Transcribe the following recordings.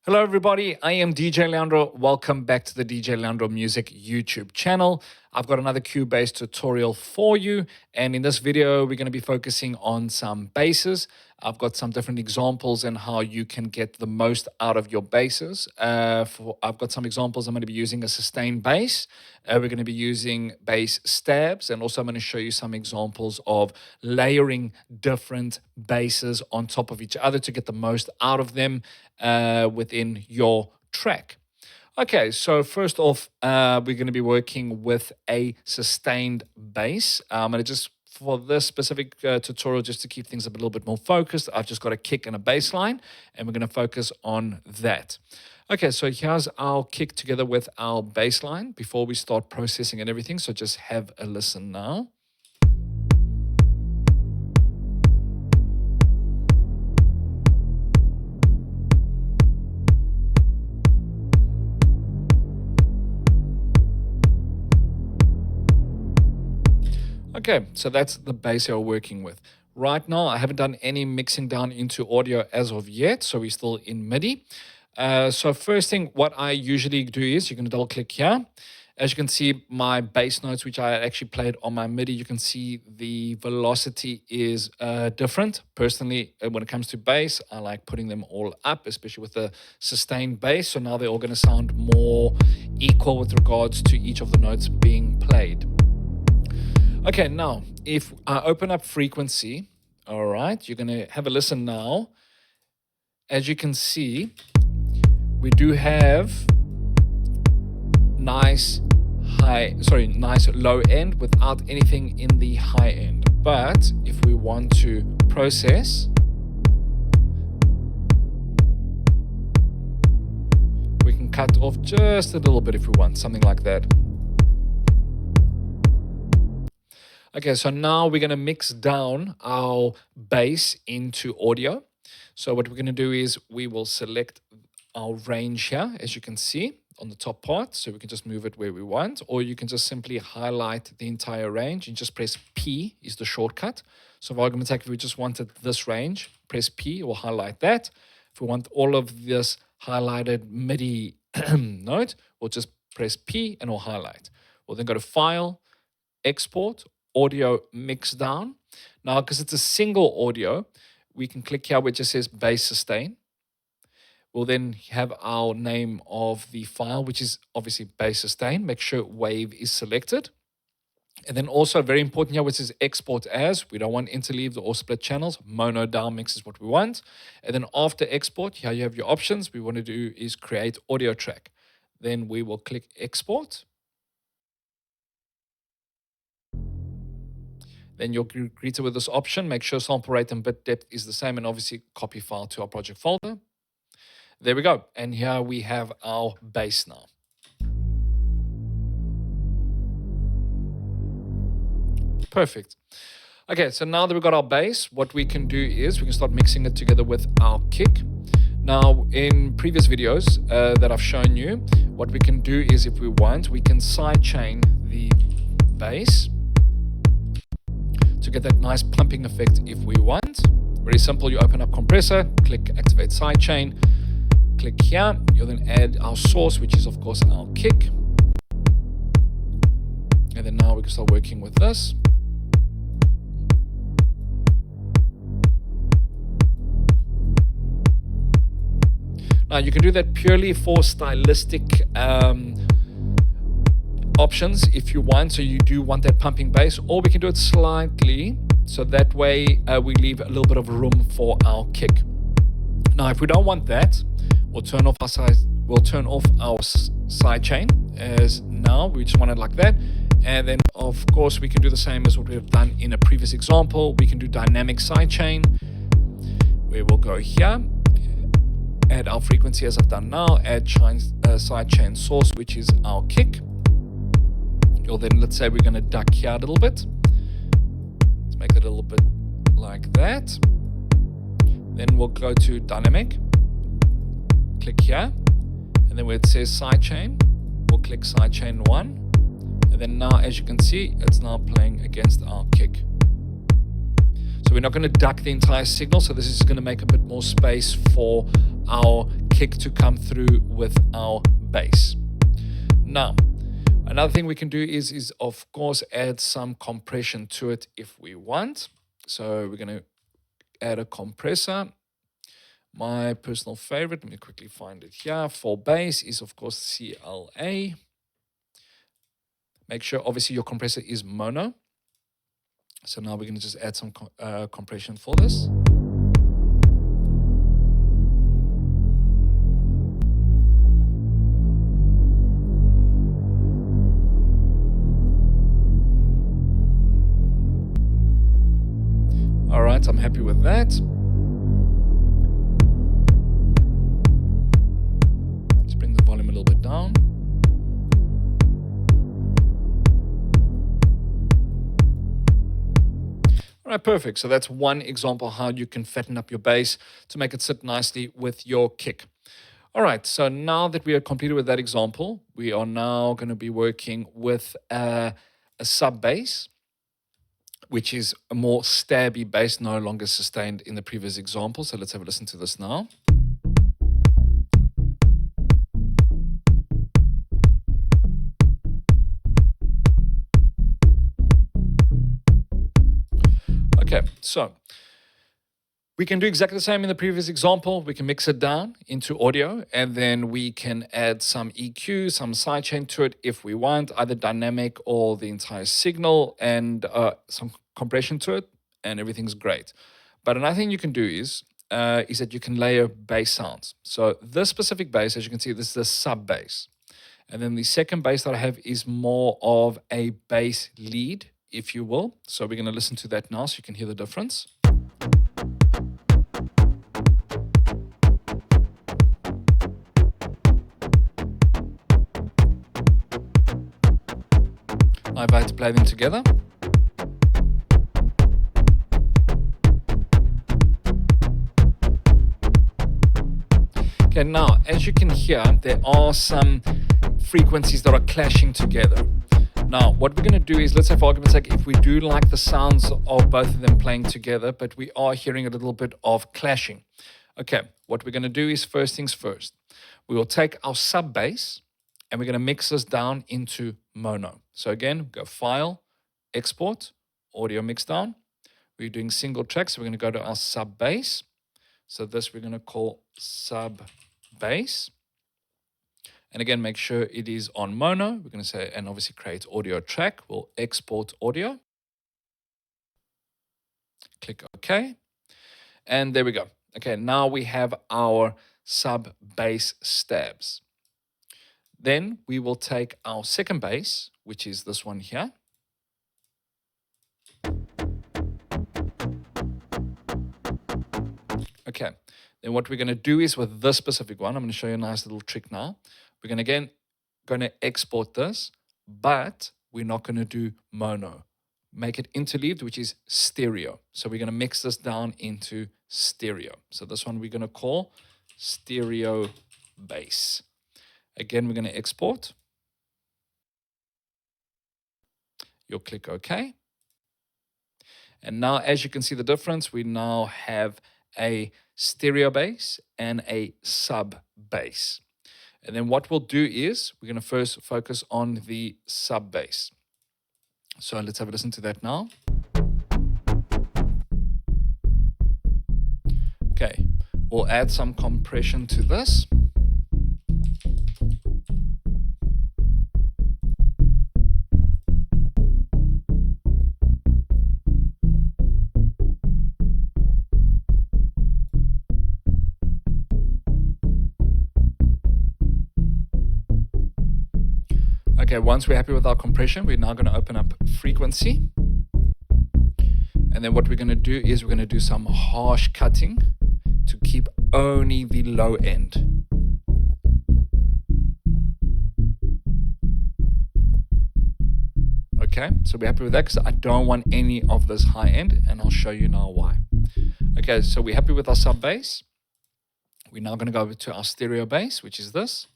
Hello, everybody. I am DJ Leandro. Welcome back to the DJ Leandro Music YouTube channel. I've got another Cubase tutorial for you. And in this video, we're going to be focusing on some basses. I've got some different examples and how you can get the most out of your basses. I've got some examples. I'm going to be using a sustained bass. We're going to be using bass stabs. And also I'm going to show you some examples of layering different basses on top of each other to get the most out of them within your track. Okay, so first off, we're going to be working with a sustained bass. I'm going to just, for this specific tutorial, just to keep things a little bit more focused, I've just got a kick and a bass line, and we're going to focus on that. Okay, so here's our kick together with our bass line before we start processing and everything. So just have a listen now. Okay, so that's the bass you're working with. Right now, I haven't done any mixing down into audio as of yet, so we're still in MIDI. So first thing, what I usually do is, you're going to double click here. As you can see, my bass notes, which I actually played on my MIDI, you can see the velocity is different. Personally, when it comes to bass, I like putting them all up, especially with the sustained bass. So now they're all going to sound more equal with regards to each of the notes being played. Okay, now, if I open up frequency, all right, you're going to have a listen now. As you can see, we do have nice low end without anything in the high end. But if we want to process, we can cut off just a little bit if we want, something like that. Okay, so now we're going to mix down our bass into audio. So what we're going to do is we will select our range here, as you can see on the top part. So we can just move it where we want, or you can just simply highlight the entire range and just press P is the shortcut. So for argument's sake, if we just wanted this range, press P, we'll highlight that. If we want all of this highlighted MIDI note, we'll just press P and we'll highlight. We'll then go to File, Export, Audio Mix Down. Now, because it's a single audio, we can click here where it just says bass sustain. We'll then have our name of the file, which is obviously bass sustain. Make sure wave is selected. And then also very important here, which is export as. We don't want interleaved or split channels. Mono down mix is what we want. And then after export, here you have your options. We want to do is create audio track. Then we will click export. Then you'll be greeted with this option. Make sure sample rate and bit depth is the same, and obviously copy file to our project folder. There we go. And here we have our bass now. Perfect. Okay, so now that we've got our bass, what we can do is we can start mixing it together with our kick. Now, in previous videos that I've shown you, what we can do is, if we want, we can sidechain the bass to get that nice pumping effect if we want. Very simple. You open up compressor, click activate sidechain, click here. You'll then add our source, which is of course our kick. And then now we can start working with this. Now you can do that purely for stylistic options if you want, so you do want that pumping bass, or we can do it slightly so that way we leave a little bit of room for our kick. Now if we don't want that, we'll turn off our sidechain, as now we just want it like that. And then of course we can do the same as what we have done in a previous example. We can do dynamic sidechain. We will go here, add our frequency as I've done now, add sidechain source, which is our kick. Or then let's say we're going to duck here a little bit. Let's make it a little bit like that. Then we'll go to dynamic, click here, and then where it says sidechain, we'll click sidechain 1. And then now, as you can see, it's now playing against our kick. So we're not going to duck the entire signal, so this is going to make a bit more space for our kick to come through with our bass. Now, another thing we can do is of course add some compression to it if we want. So we're going to add a compressor. My personal favorite, let me quickly find it here, for bass is of course CLA. Make sure obviously your compressor is mono. So now we're going to just add some compression for this. All right, I'm happy with that. Let's bring the volume a little bit down. All right, perfect. So that's one example how you can fatten up your bass to make it sit nicely with your kick. All right, so now that we are completed with that example, we are now going to be working with a sub bass, which is a more stabby bass, no longer sustained in the previous example. So let's have a listen to this now. Okay, so we can do exactly the same in the previous example. We can mix it down into audio, and then we can add some EQ, some sidechain to it if we want, either dynamic or the entire signal, and some compression to it, and everything's great. But another thing you can do is that you can layer bass sounds. So this specific bass, as you can see, this is the sub bass. And then the second bass that I have is more of a bass lead, if you will. So we're going to listen to that now so you can hear the difference. Now if I had to play them together. Okay, now as you can hear, there are some frequencies that are clashing together. Now, what we're going to do is, let's say for argument's sake, if we do like the sounds of both of them playing together, but we are hearing a little bit of clashing. Okay, what we're going to do is, first things first, we will take our sub bass and we're going to mix this down into mono. So again, go File, Export, Audio Mix Down. We're doing single tracks, so we're going to go to our sub bass. So this we're going to call sub bass. And again, make sure it is on mono. We're going to say, and obviously create audio track. We'll export audio. Click OK. And there we go. Okay, now we have our sub bass stabs. Then we will take our second bass, which is this one here. Okay, then what we're going to do is with this specific one, I'm going to show you a nice little trick now. We're going to export this, but we're not going to do mono. Make it interleaved, which is stereo. So we're going to mix this down into stereo. So this one we're going to call stereo bass. Again, we're going to export. You'll click OK. And now, as you can see the difference, we now have a stereo bass and a sub bass. And then what we'll do is we're going to first focus on the sub bass. So let's have a listen to that now. Okay, we'll add some compression to this. Okay, once we're happy with our compression, we're now going to open up frequency. And then what we're going to do is we're going to do some harsh cutting to keep only the low end. Okay, so we're happy with that because I don't want any of this high end, and I'll show you now why. Okay, so we're happy with our sub bass. We're now going to go over to our stereo bass, which is this.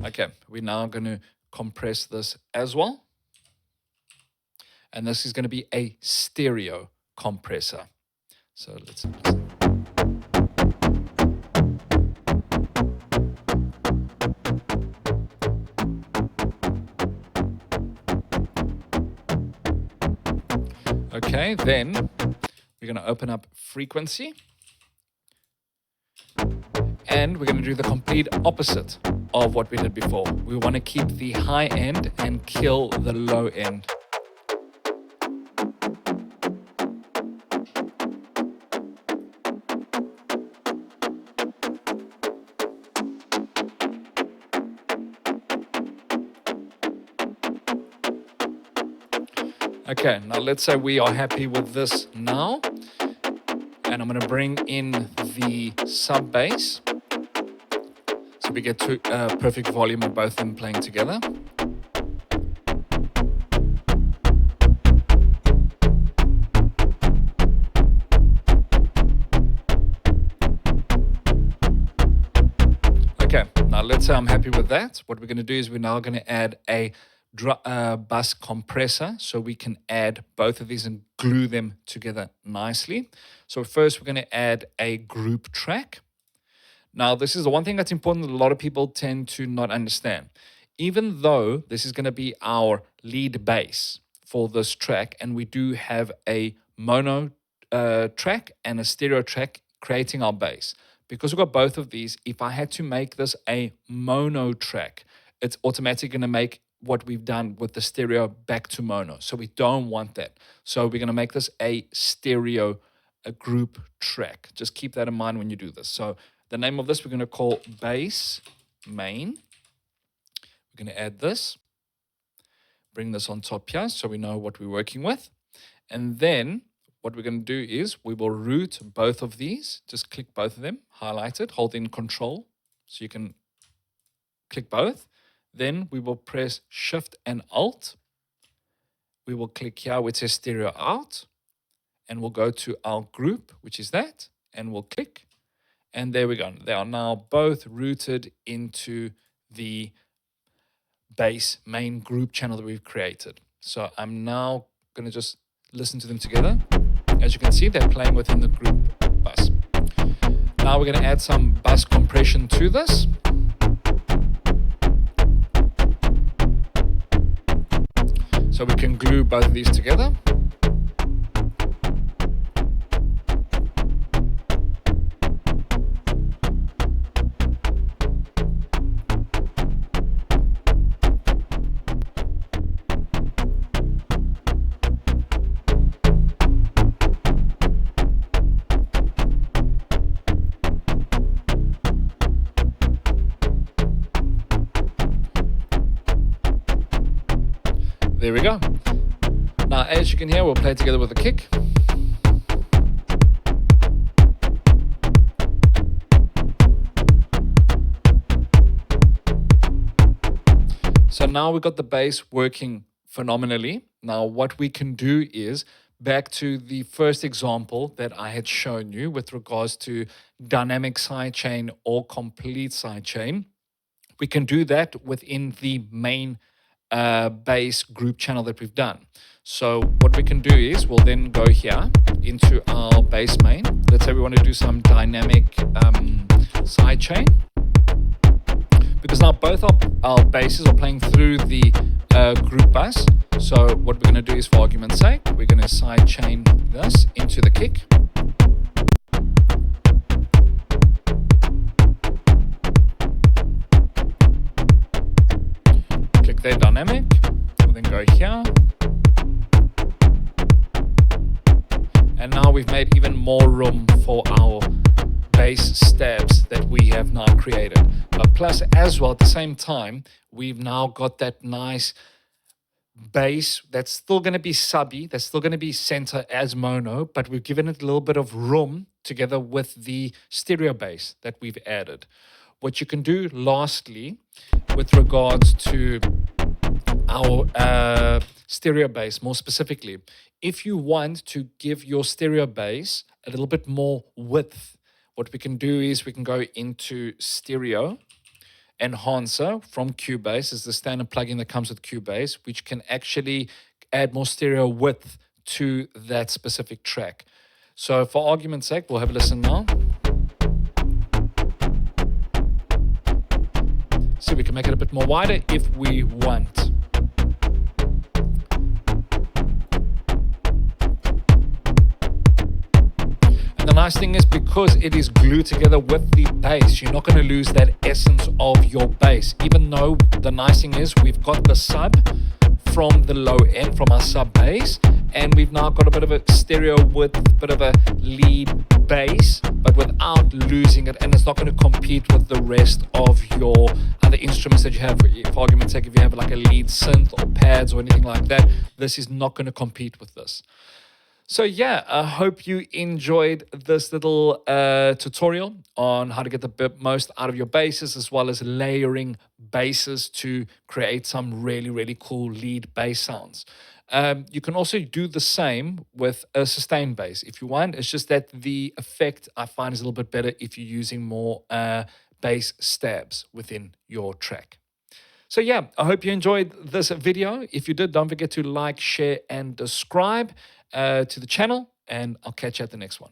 Okay, we're now going to compress this as well. And this is going to be a stereo compressor. So let's. Okay, then we're going to open up frequency. And we're going to do the complete opposite of what we did before. We want to keep the high end and kill the low end. Okay, now let's say we are happy with this now. And I'm going to bring in the sub bass. So we get to a perfect volume of both of them playing together. Okay, now let's say I'm happy with that. What we're going to do is we're now going to add a bus compressor so we can add both of these and glue them together nicely. So first we're going to add a group track. Now this is the one thing that's important that a lot of people tend to not understand. Even though this is going to be our lead bass for this track, and we do have a mono track and a stereo track creating our bass, because we've got both of these, if I had to make this a mono track, it's automatically going to make what we've done with the stereo back to mono. So we don't want that. So we're going to make this a stereo, a group track. Just keep that in mind when you do this. So the name of this we're going to call bass main. We're going to add this, bring this on top here so we know what we're working with. And then what we're going to do is we will root both of these. Just click both of them, highlight it, hold in Control so you can click both. Then we will press Shift and Alt. We will click here where it says stereo out, and we'll go to our group, which is that, and we'll click. And there we go. They are now both rooted into the bass main group channel that we've created. So I'm now going to just listen to them together. As you can see, they're playing within the group bus. Now we're going to add some bus compression to this. So we can glue both of these together. There we go. Now, as you can hear, we'll play together with a kick. So now we've got the bass working phenomenally. Now, what we can do is back to the first example that I had shown you with regards to dynamic sidechain or complete sidechain. We can do that within the main bass group channel that we've done. So what we can do is we'll then go here into our bass main. Let's say we want to do some dynamic sidechain, because now both our basses are playing through the group bus. So what we're going to do is, for argument's sake, we're going to sidechain this into the kick. Click there, dynamic. We'll then go here. And now we've made even more room for our bass stabs that we have now created. But plus, as well, at the same time, we've now got that nice bass that's still going to be subby, that's still going to be center as mono, but we've given it a little bit of room together with the stereo bass that we've added. What you can do lastly with regards to our stereo bass, more specifically, if you want to give your stereo bass a little bit more width, what we can do is we can go into stereo enhancer from Cubase. Is the standard plugin that comes with Cubase, which can actually add more stereo width to that specific track. So for argument's sake, we'll have a listen now. See, we can make it a bit more wider if we want. And the nice thing is, because it is glued together with the bass, you're not going to lose that essence of your bass. Even though the nice thing is, we've got the sub from the low end, from our sub bass, and we've now got a bit of a stereo with a bit of a lead bass, but without losing it, and it's not going to compete with the rest of your other instruments that you have. For argument's sake, if you have like a lead synth or pads or anything like that, this is not going to compete with this. So yeah, I hope you enjoyed this little tutorial on how to get the most out of your basses, as well as layering basses to create some really, really cool lead bass sounds. You can also do the same with a sustain bass if you want. It's just that the effect I find is a little bit better if you're using more bass stabs within your track. So yeah, I hope you enjoyed this video. If you did, don't forget to like, share, and subscribe to the channel, and I'll catch you at the next one.